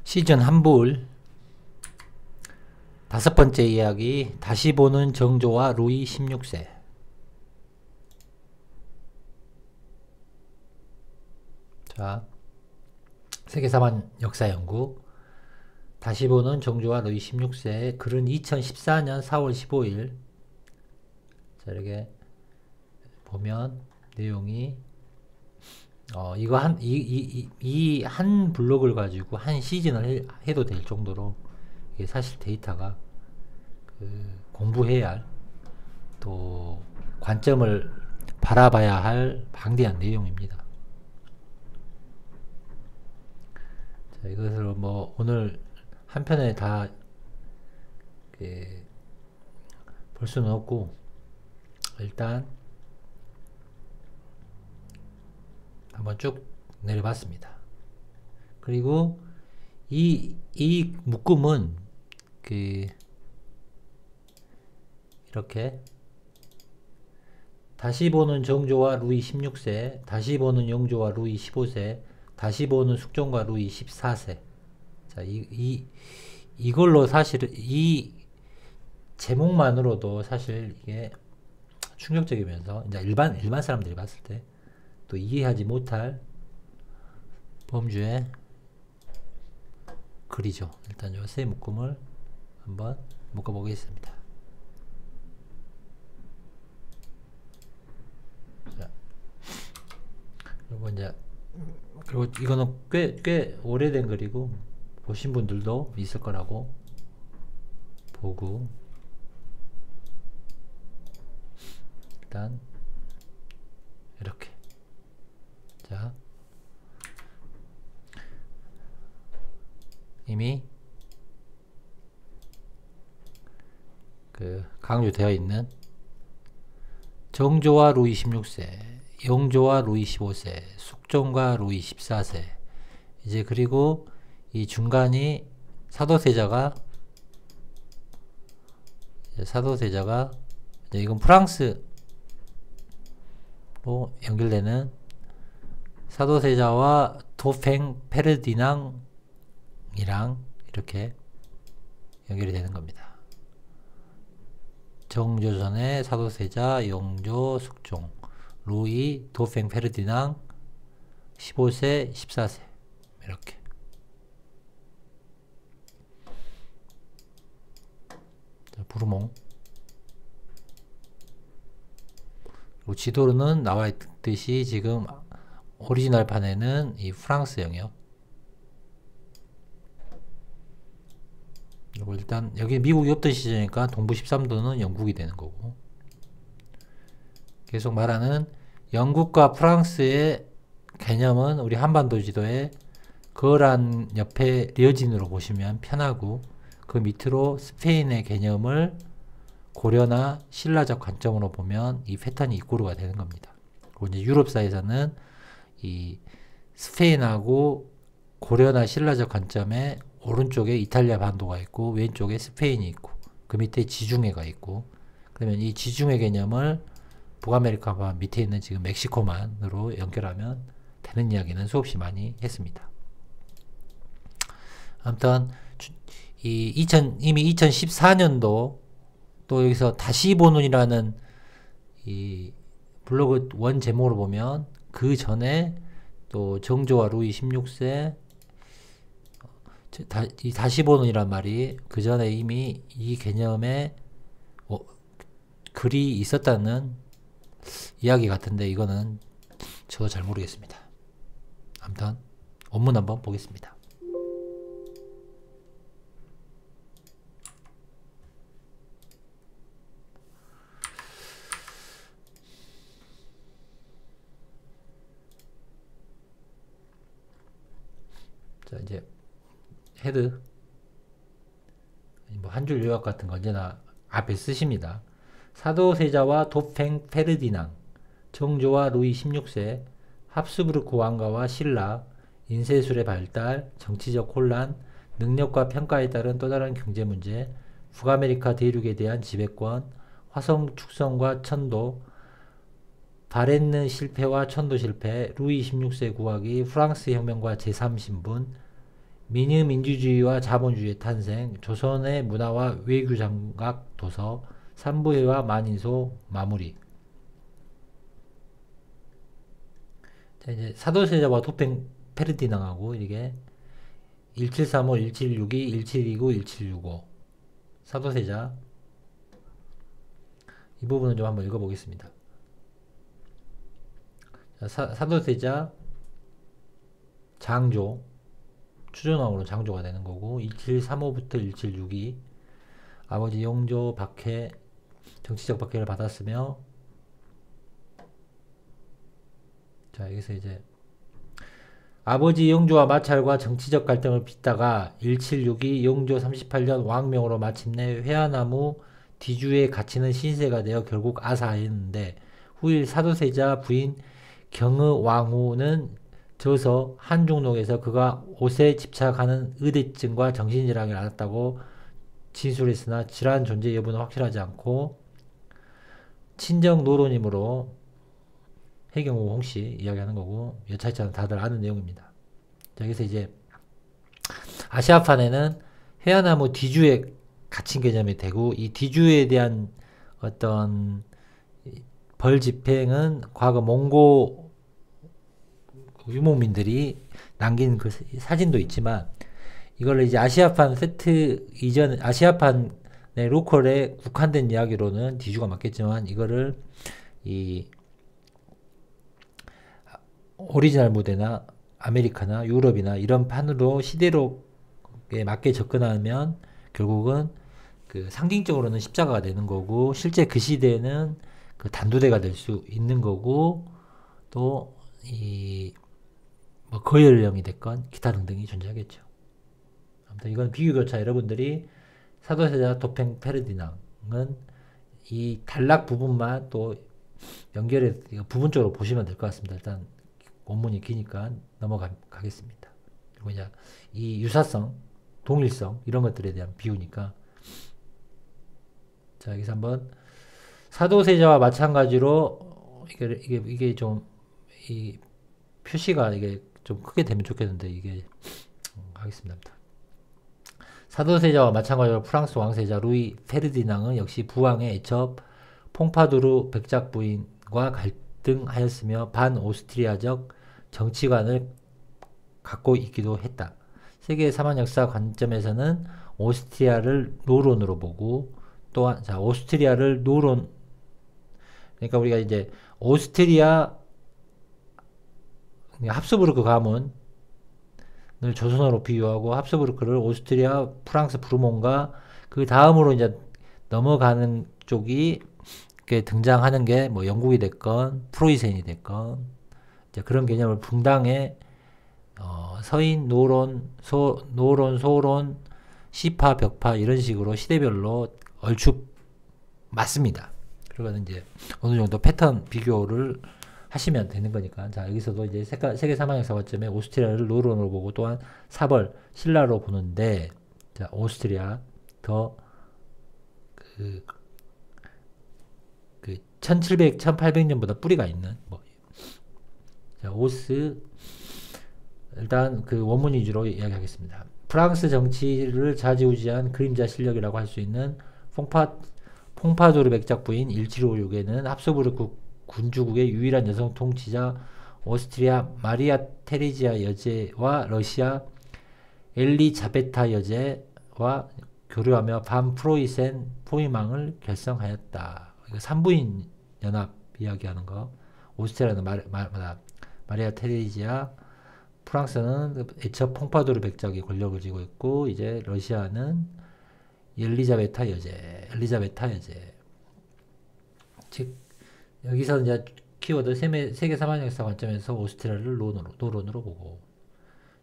시즌 한불 다섯 번째 이야기, 다시 보는 정조와 루이 16세. 자, 세계사관 역사연구 다시 보는 정조와 루이 16세. 글은 2014년 4월 15일. 자, 이렇게 보면 내용이 이거 이 한 블록을 가지고 한 시즌을 해도 될 정도로 이게 사실 데이터가 공부해야 할, 또 관점을 바라봐야 할 방대한 내용입니다. 자, 이것을 뭐 오늘 한 편에 다 볼 수는 없고, 일단 한번 쭉 내려봤습니다. 그리고 이 묶음은 이렇게 다시 보는 정조와 루이 16세, 다시 보는 영조와 루이 15세, 다시 보는 숙종과 루이 14세. 자, 이걸로 사실 이 제목만으로도 사실 이게 충격적이면서 이제 일반 사람들이 봤을 때 또 이해하지 못할 범주의 글이죠. 일단 요 세 묶음을 한번 묶어 보겠습니다. 자, 그리고 이거는 꽤 오래된 글이고 보신 분들도 있을 거라고 보고, 일단 이렇게, 자, 이미 강조되어 있는 정조와 루이 16세, 영조와 루이 15세, 숙종과 루이 14세. 이제 그리고 이 중간이 사도세자가 이제 이건 프랑스로 연결되는 사도세자와 도팽 페르디낭이랑 이렇게 연결이 되는 겁니다. 정조전의 사도세자, 영조, 숙종, 루이, 도팽 페르디낭, 15세, 14세. 이렇게. 자, 부르몽. 그리고 지도로는 나와 있듯이 지금 오리지널 판에는 이 프랑스형이요. 그리고 일단 여기 미국이 없던 시절이니까 동부 13도는 영국이 되는 거고, 계속 말하는 영국과 프랑스의 개념은 우리 한반도 지도에 거란 옆에 리어진으로 보시면 편하고, 그 밑으로 스페인의 개념을 고려나 신라적 관점으로 보면 이 패턴이 이꼬르가 되는 겁니다. 그리고 이제 유럽사에서는 이 스페인하고 고려나 신라적 관점에 오른쪽에 이탈리아 반도가 있고 왼쪽에 스페인이 있고 그 밑에 지중해가 있고, 그러면 이 지중해 개념을 북아메리카와 밑에 있는 지금 멕시코만으로 연결하면 되는 이야기는 수없이 많이 했습니다. 아무튼 이미 2014년도 또 여기서 다시 보는이라는 이 블로그 원 제목으로 보면 그 전에 또 정조와 루이 16세 이 다시 보는이란 말이 그 전에 이미 이 개념에 글이 있었다는 이야기 같은데, 이거는 저도 잘 모르겠습니다. 아무튼 원문 한번 보겠습니다. 자, 이제 헤드 뭐 한 줄 요약 같은 거 언제나 앞에 쓰십니다. 사도세자와 도팽 페르디낭, 정조와 루이 16세, 합스부르크 왕가와 신라, 인쇄술의 발달, 정치적 혼란, 능력과 평가에 따른 또 다른 경제 문제, 북아메리카 대륙에 대한 지배권, 화성 축성과 천도, 바렌느 실패와 천도 실패, 루이 16세 구하기, 프랑스 혁명과 제3신분, 민주주의와 자본주의의 탄생, 조선의 문화와 외교 장각 도서, 삼부회와 만인소 마무리. 자, 이제 사도세자와 도팽 페르디낭하고 이게 1735, 1762, 1729, 1765 사도세자 이 부분은 좀 한번 읽어보겠습니다. 자, 사도세자 장조 추존왕으로 장조가 되는 거고 1735부터 1762 아버지 영조 박해 정치적 박해를 받았으며 자 여기서 이제 아버지 영조와 마찰과 정치적 갈등을 빚다가 1762 영조 38년 왕명으로 마침내 회화나무 뒤주에 갇히는 신세가 되어 결국 아사하였는데 후일 사도세자 부인 경의 왕후는 저서 한중록에서 그가 옷에 집착하는 의대증과 정신질환을 앓았다고 진술했으나 질환 존재 여부는 확실하지 않고 친정 노론이므로 해경호 홍씨 이야기하는 거고 여차치 않은 다들 아는 내용입니다. 자, 여기서 이제 아시아판에는 회화나무 뒤주에 갇힌 개념이 되고 이 뒤주에 대한 어떤 벌 집행은 과거 몽고 유목민들이 남긴 그 사진도 있지만 이걸 이제 아시아판 세트 이전 아시아판의 로컬에 국한된 이야기로는 뒤주가 맞겠지만 이거를 이 오리지널 무대나 아메리카나 유럽이나 이런 판으로 시대록에 맞게 접근하면 결국은 그 상징적으로는 십자가가 되는 거고 실제 그 시대에는 그 단두대가 될 수 있는 거고 또 이 뭐 거열령이 됐건 기타 등등이 존재하겠죠. 아무튼 이건 비교교차 여러분들이 사도세자 도팽 페르디낭은 이 단락 부분만 또 연결해 부분적으로 보시면 될 것 같습니다. 일단 원문이 기니까 넘어가겠습니다. 그리고 이제 이 유사성, 동일성 이런 것들에 대한 비유니까 자 여기서 한번 사도세자와 마찬가지로 이게 좀 이 표시가 이게 좀 크게 되면 좋겠는데 이게 하겠습니다. 사도세자와 마찬가지로 프랑스 왕세자 루이 페르디낭은 역시 부왕의 애첩 퐁파두르 백작 부인과 갈등하였으며 반오스트리아적 정치관을 갖고 있기도 했다. 세계 사막 역사 관점에서는 오스트리아를 노론으로 보고 또한 자 오스트리아를 노론 그러니까 우리가 이제 오스트리아 합스부르크 가문을 조선어로 비유하고 합스부르크를 오스트리아, 프랑스 부르몬과 그 다음으로 이제 넘어가는 쪽이 등장하는 게 뭐 영국이 됐건 프로이센이 됐건 이제 그런 개념을 분당에 서인, 노론, 소론, 시파, 벽파 이런 식으로 시대별로 얼추 맞습니다. 그리고 이제 어느 정도 패턴 비교를 하시면 되는 거니까. 자, 여기서도 이제 세계 사망역사 관점에 오스트리아를 노론으로 보고 또한 사벌, 신라로 보는데, 자, 오스트리아 더 1700, 1800년보다 뿌리가 있는, 뭐. 자, 오스, 일단 그 원문 위주로 이야기하겠습니다. 프랑스 정치를 좌지우지한 그림자 실력이라고 할 수 있는 퐁파두르 백작 부인 1756에는 합스부르크 군주국의 유일한 여성 통치자 오스트리아 마리아 테레지아 여제와 러시아 엘리자베타 여제와 교류하며 반 프로이센 포위망을 결성하였다. 이거 산부인 연합 이야기하는 거. 오스트리아는 마리아 테레지아, 프랑스는 애처 퐁파두르 백작이 권력을 쥐고 있고 이제 러시아는 엘리자베타 여제. 즉 여기서 이제 키워드 세계 사막 역사 관점에서 오스트리아를 노론으로 보고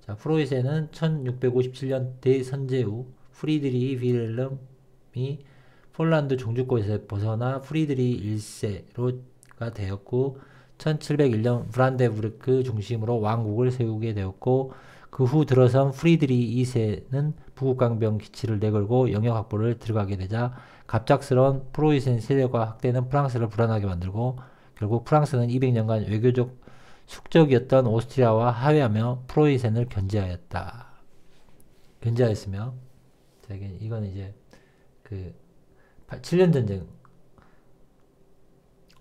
자 프로이센은 1657년 대선제후 프리드리히 윌헬름이 폴란드 종주국에서 벗어나 프리드리히 1세로가 되었고 1701년 브란데부르크 중심으로 왕국을 세우게 되었고 그 후 들어선 프리드리히 2세는 부국강병 기치를 내걸고 영역 확보를 들어가게 되자 갑작스러운 프로이센 세력화 확대는 프랑스를 불안하게 만들고 결국 프랑스는 200년간 외교적 숙적이었던 오스트리아와 화해하며 프로이센을 견제하였다. 견제하였으며, 자, 이건 이제 그 7년 전쟁,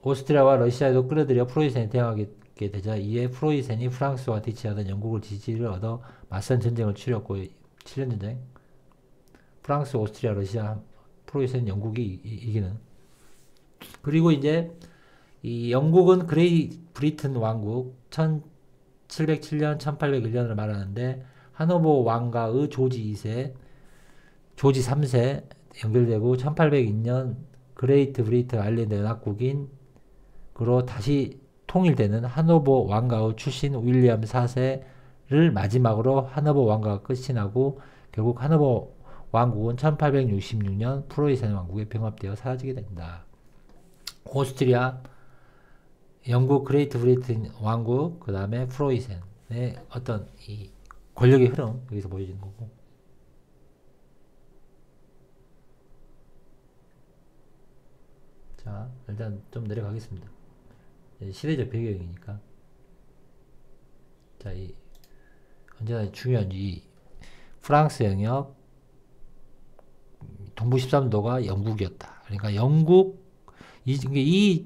오스트리아와 러시아에도 끌어들여 프로이센에 대항하게 되자 이에 프로이센이 프랑스와 대치하던 영국을 지지를 얻어 맞선 전쟁을 치렀고 7년 전쟁, 프랑스, 오스트리아, 러시아, 프로이센, 영국이 이기는. 그리고 이제 이 영국은 그레이 브리튼 왕국 1707년, 1801년을 말하는데 하노버 왕가의 조지 2세, 조지 3세 연결되고 1802년 그레이트 브리튼 아일랜드 연합국인 그로 다시 통일되는 하노버 왕가의 출신 윌리엄 4세를 마지막으로 하노버 왕가가 끝이 나고 결국 하노버 왕국은 1866년 프로이센 왕국에 병합되어 사라지게 된다. 오스트리아, 영국 그레이트 브리튼 왕국, 그 다음에 프로이센의 어떤 이 권력의 흐름 여기서 보여지는 거고. 자, 일단 좀 내려가겠습니다. 시대적 배경이니까. 자, 언제나 중요한 이 프랑스 영역 동부 13도가 영국이었다. 그러니까 영국 여기에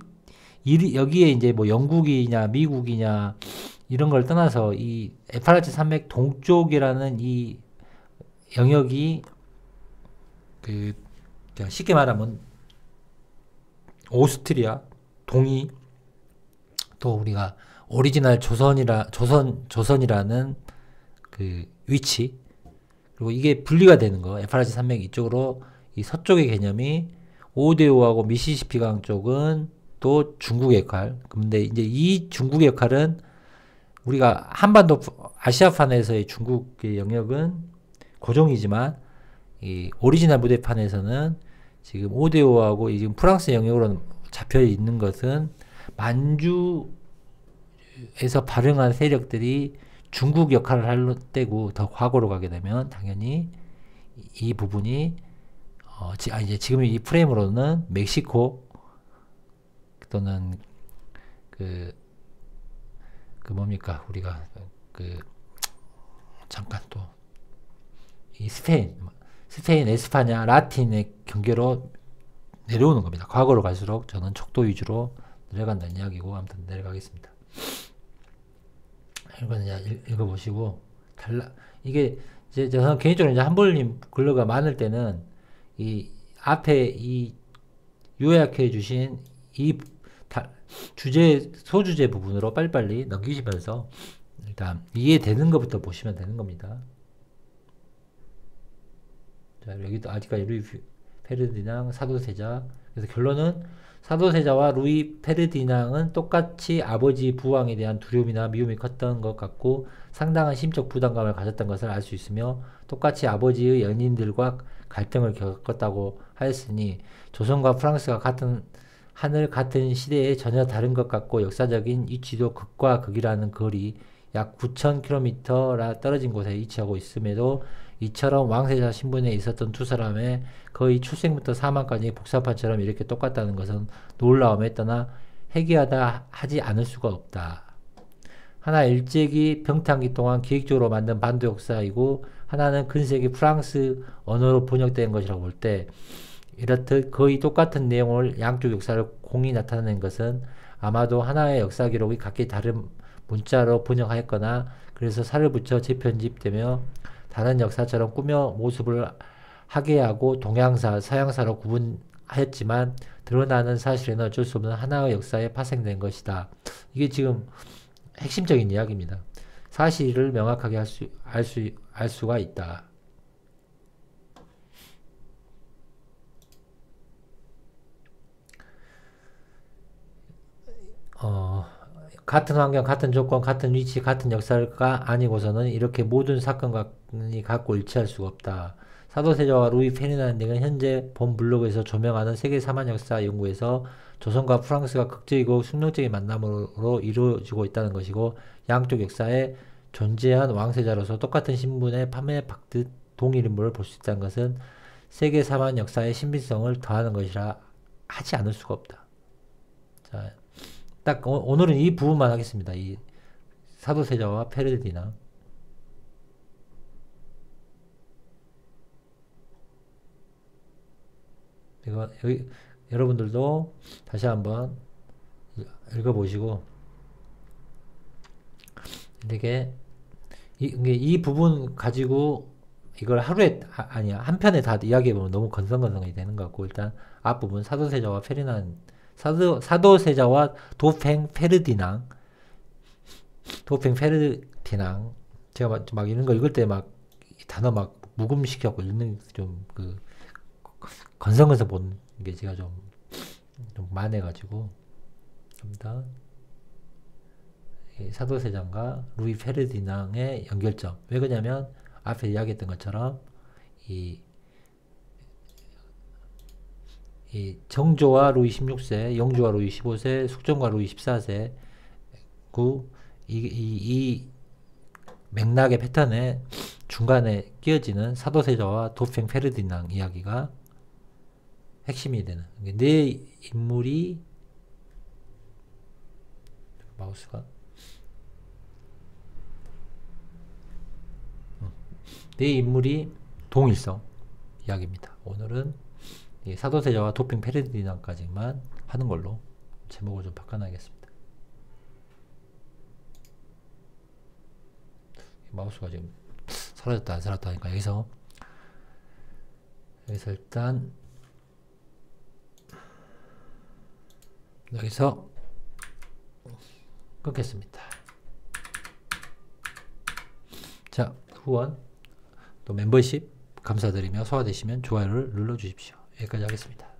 이제 뭐 영국이냐 미국이냐 이런 걸 떠나서 이 에파라치 산맥 동쪽이라는 이 영역이 그 쉽게 말하면 오스트리아, 동이 또 우리가 오리지널 조선이라는 그 위치, 그리고 이게 분리가 되는 거. 에파라치 산맥 이쪽으로 이 서쪽의 개념이 오데오하고 미시시피강 쪽은 또 중국의 역할. 근데 이제 이 중국의 역할은 우리가 한반도 아시아판에서의 중국의 영역은 고정이지만 이 오리지널 무대판에서는 지금 오데오하고 지금 프랑스 영역으로 잡혀 있는 것은 만주에서 발흥한 세력들이 중국 역할을 할 때고 더 과거로 가게 되면 당연히 이 부분이 이제 지금 이 프레임으로는 멕시코 또는 뭡니까 우리가 잠깐 또 이 스페인 에스파냐 라틴의 경계로 내려오는 겁니다. 과거로 갈수록 저는 척도 위주로 내려간다는 이야기고, 아무튼 내려가겠습니다. 이건 이제 읽어보시고 이게 이제 저는 개인적으로 이제 한볼님 글러가 많을 때는 이 앞에 이 요약해 주신 이 소주제 부분으로 빨리빨리 넘기시면서 일단 이해되는 것부터 보시면 되는 겁니다. 자, 여기도 아직까지 루이 페르디낭 사도세자. 그래서 결론은 사도세자와 루이 페르디낭은 똑같이 아버지 부왕에 대한 두려움이나 미움이 컸던 것 같고 상당한 심적 부담감을 가졌던 것을 알 수 있으며 똑같이 아버지의 연인들과 갈등을 겪었다고 하였으니 조선과 프랑스가 같은 하늘 같은 시대에 전혀 다른 것 같고 역사적인 위치도 극과 극이라는 거리 약 9,000km라 떨어진 곳에 위치하고 있음에도 이처럼 왕세자 신분에 있었던 두 사람의 거의 출생부터 사망까지 복사판처럼 이렇게 똑같다는 것은 놀라움에 떠나 해괴하다 하지 않을 수가 없다. 하나 일제기 병탄기 동안 기획적으로 만든 반도 역사이고 하나는 근세기 프랑스 언어로 번역된 것이라고 볼 때 이렇듯 거의 똑같은 내용을 양쪽 역사를 공히 나타내는 것은 아마도 하나의 역사 기록이 각기 다른 문자로 번역하였거나 그래서 살을 붙여 재편집되며 다른 역사처럼 꾸며 모습을 하게 하고 동양사, 서양사로 구분하였지만 드러나는 사실에는 어쩔 수 없는 하나의 역사에 파생된 것이다. 이게 지금 핵심적인 이야기입니다. 사실을 명확하게 알 수가 있다. 같은 환경, 같은 조건, 같은 위치, 같은 역사가 아니고서는 이렇게 모든 사건이 갖고 일치할 수가 없다. 사도세자와 루이 페르디낭 등은 현재 본 블로그에서 조명하는 세계 사만 역사 연구에서 조선과 프랑스가 극적이고 숙명적인 만남으로 이루어지고 있다는 것이고 양쪽 역사에 존재한 왕세자로서 똑같은 신분에 판매받듯 동일 인물을 볼 수 있다는 것은 세계 사만 역사의 신빙성을 더하는 것이라 하지 않을 수가 없다. 자, 딱 오늘은 이 부분만 하겠습니다. 이 사도세자와 페르디낭. 이거 여러분들도 다시 한번 읽어보시고 이렇게 이 부분 가지고 이걸 하루에 아니야 한 편에 다 이야기해보면 너무 건성건성이 되는 것 같고 일단 앞부분 사도세자와 사도세자와 도팽페르디낭 제가 막 이런 거 읽을 때 막 단어 막 묵음시켜갖고 읽는 좀 그 건성건성 보는 게 제가 좀 만해가지고 좀더 사도세자과 루이 페르디낭의 연결점 왜 그러냐면 앞에 이야기했던 것처럼 이 정조와 루이 16세, 영조와 루이 15세, 숙종과 루이 14세 이 맥락의 패턴에 중간에 끼어지는 사도세자와 도팽 페르디낭 이야기가 핵심이 되는 네 인물이 마우스가 네 인물이 동일성 이야기입니다. 오늘은 사도세자와 도팽 페르디낭까지만 하는 걸로 제목을 좀 바꿔놔야겠습니다. 마우스가 지금 사라졌다 안 사라졌다 하니까 여기서 일단 여기서 끊겠습니다. 자, 후원 또 멤버십 감사드리며 소화되시면 좋아요를 눌러주십시오. 여기까지 하겠습니다.